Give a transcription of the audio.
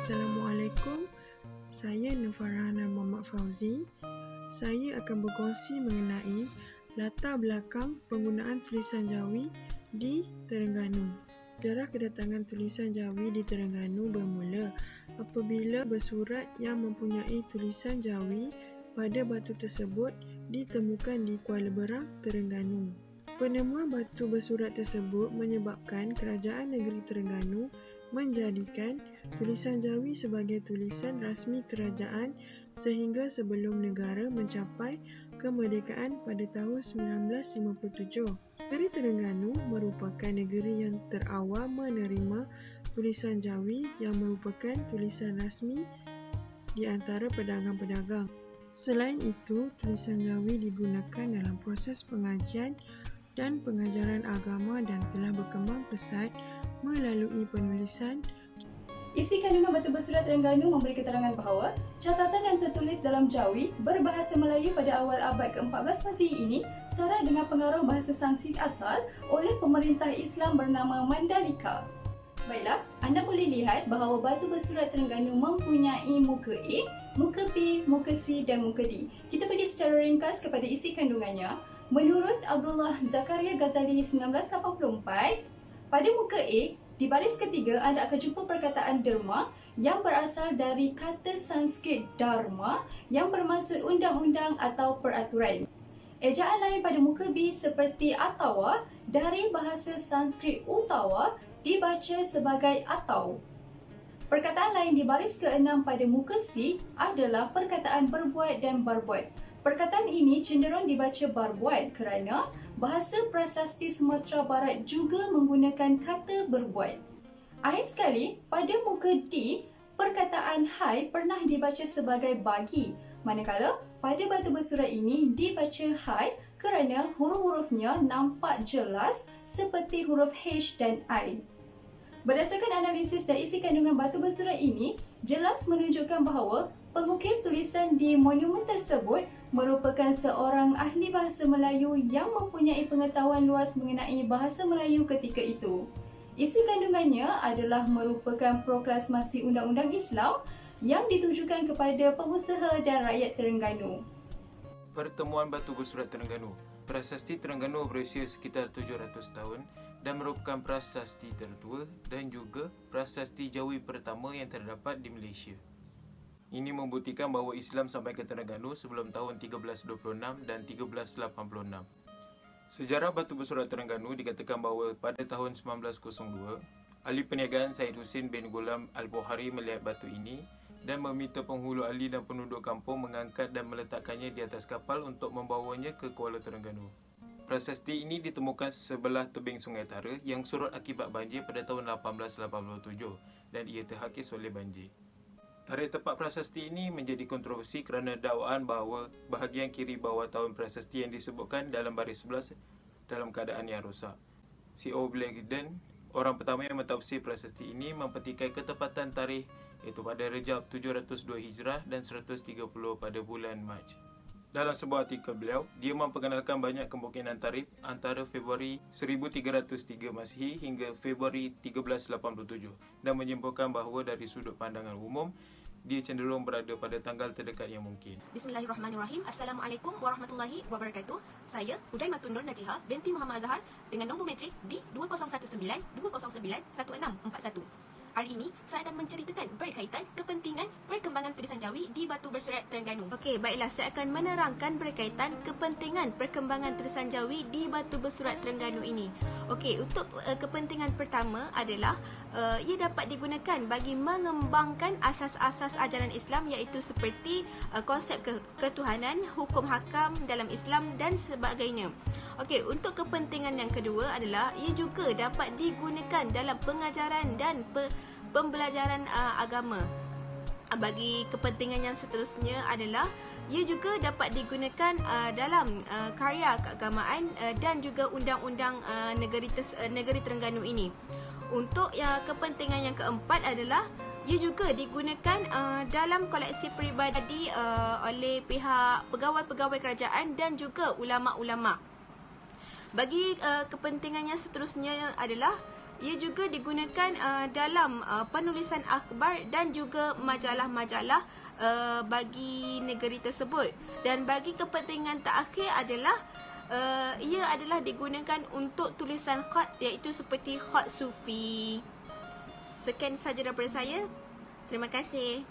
Assalamualaikum, saya Nufarhana Muhammad Fauzi. Saya akan berkongsi mengenai latar belakang penggunaan tulisan Jawi di Terengganu. Sejarah kedatangan tulisan Jawi di Terengganu bermula apabila bersurat yang mempunyai tulisan Jawi pada batu tersebut ditemukan di Kuala Berang, Terengganu. Penemuan batu bersurat tersebut menyebabkan kerajaan negeri Terengganu menjadikan tulisan Jawi sebagai tulisan rasmi kerajaan sehingga sebelum negara mencapai kemerdekaan pada tahun 1957. Negeri Terengganu merupakan negeri yang terawal menerima tulisan Jawi yang merupakan tulisan rasmi di antara pedagang-pedagang. Selain itu, tulisan Jawi digunakan dalam proses pengajian dan pengajaran agama dan telah berkembang pesat melalui penulisan. Isi kandungan batu bersurat Terengganu memberi keterangan bahawa catatan yang tertulis dalam Jawi berbahasa Melayu pada awal abad ke-14 Masihi ini syarat dengan pengaruh bahasa Sanskrit asal oleh pemerintah Islam bernama Mandalika. Baiklah, anda boleh lihat bahawa batu bersurat Terengganu mempunyai muka A, muka B, muka C dan muka D. Kita pergi secara ringkas kepada isi kandungannya. Menurut Abdullah Zakaria Ghazali 1984, pada muka A, di baris ketiga anda akan jumpa perkataan derma yang berasal dari kata Sanskrit dharma yang bermaksud undang-undang atau peraturan. Ejaan lain pada muka B seperti atawa dari bahasa Sanskrit utawa dibaca sebagai atau. Perkataan lain di baris ke-6 pada muka C adalah perkataan berbuat dan barbuat. Perkataan ini cenderung dibaca barbuat kerana bahasa prasasti Sumatera Barat juga menggunakan kata berbuat. Akhir sekali, pada muka D, perkataan hai pernah dibaca sebagai bagi, manakala pada batu bersurat ini dibaca hai kerana huruf-hurufnya nampak jelas seperti huruf H dan I. Berdasarkan analisis dan isi kandungan batu bersurat ini, jelas menunjukkan bahawa pengukir tulisan di monumen tersebut merupakan seorang ahli bahasa Melayu yang mempunyai pengetahuan luas mengenai bahasa Melayu ketika itu. Isi kandungannya adalah merupakan proklamasi undang-undang Islam yang ditujukan kepada pengusaha dan rakyat Terengganu. Pertemuan batu bersurat Terengganu. Prasasti Terengganu berusia sekitar 700 tahun dan merupakan prasasti tertua dan juga prasasti Jawi pertama yang terdapat di Malaysia. Ini membuktikan bahawa Islam sampai ke Terengganu sebelum tahun 1326 dan 1386. Sejarah batu bersurat Terengganu dikatakan bahawa pada tahun 1902, ahli perniagaan Syed Hussein bin Ghulam Al-Bukhari melihat batu ini dan meminta penghulu ahli dan penduduk kampung mengangkat dan meletakkannya di atas kapal untuk membawanya ke Kuala Terengganu. Prasasti ini ditemukan sebelah tebing Sungai Tara yang surut akibat banjir pada tahun 1887 dan ia terhakis oleh banjir. Tarikh tepat prasasti ini menjadi kontroversi kerana dakwaan bahawa bahagian kiri bawah tahun prasasti yang disebutkan dalam baris 11 dalam keadaan yang rosak. C.O. Blagden, orang pertama yang mentafsir prasasti ini, mempertikai ketepatan tarikh iaitu pada Rejab 702 Hijrah dan 130 pada bulan Mac. Dalam sebuah artikel beliau, dia memperkenalkan banyak kemungkinan tarikh antara Februari 1303 Masihi hingga Februari 1387 dan menyimpulkan bahawa dari sudut pandangan umum, dia cenderung berada pada tanggal terdekat yang mungkin. Bismillahirrahmanirrahim. Assalamualaikum warahmatullahi wabarakatuh. Saya Hudaimatun Nur Najihah binti Muhammad Azhar dengan nombor metrik D2019-209-1641. Hari ini, saya akan menceritakan berkaitan kepentingan perkembangan tulisan Jawi di batu bersurat Terengganu. Okey, baiklah, saya akan menerangkan berkaitan kepentingan perkembangan tulisan Jawi di batu bersurat Terengganu ini. Okey, untuk kepentingan pertama adalah ia dapat digunakan bagi mengembangkan asas-asas ajaran Islam iaitu seperti konsep ketuhanan, hukum hakam dalam Islam dan sebagainya. Okey, untuk kepentingan yang kedua adalah ia juga dapat digunakan dalam pengajaran dan pembelajaran agama. Bagi kepentingan yang seterusnya adalah ia juga dapat digunakan dalam karya keagamaan dan juga undang-undang negeri Terengganu ini. Untuk kepentingan yang keempat adalah ia juga digunakan dalam koleksi peribadi oleh pihak pegawai-pegawai kerajaan dan juga ulama-ulama. Bagi kepentingan yang seterusnya adalah Ia juga digunakan dalam penulisan akhbar dan juga majalah-majalah bagi negeri tersebut. Dan bagi kepentingan terakhir adalah ia adalah digunakan untuk tulisan khat, iaitu seperti khat sufi. Sekian sahaja daripada saya. Terima kasih.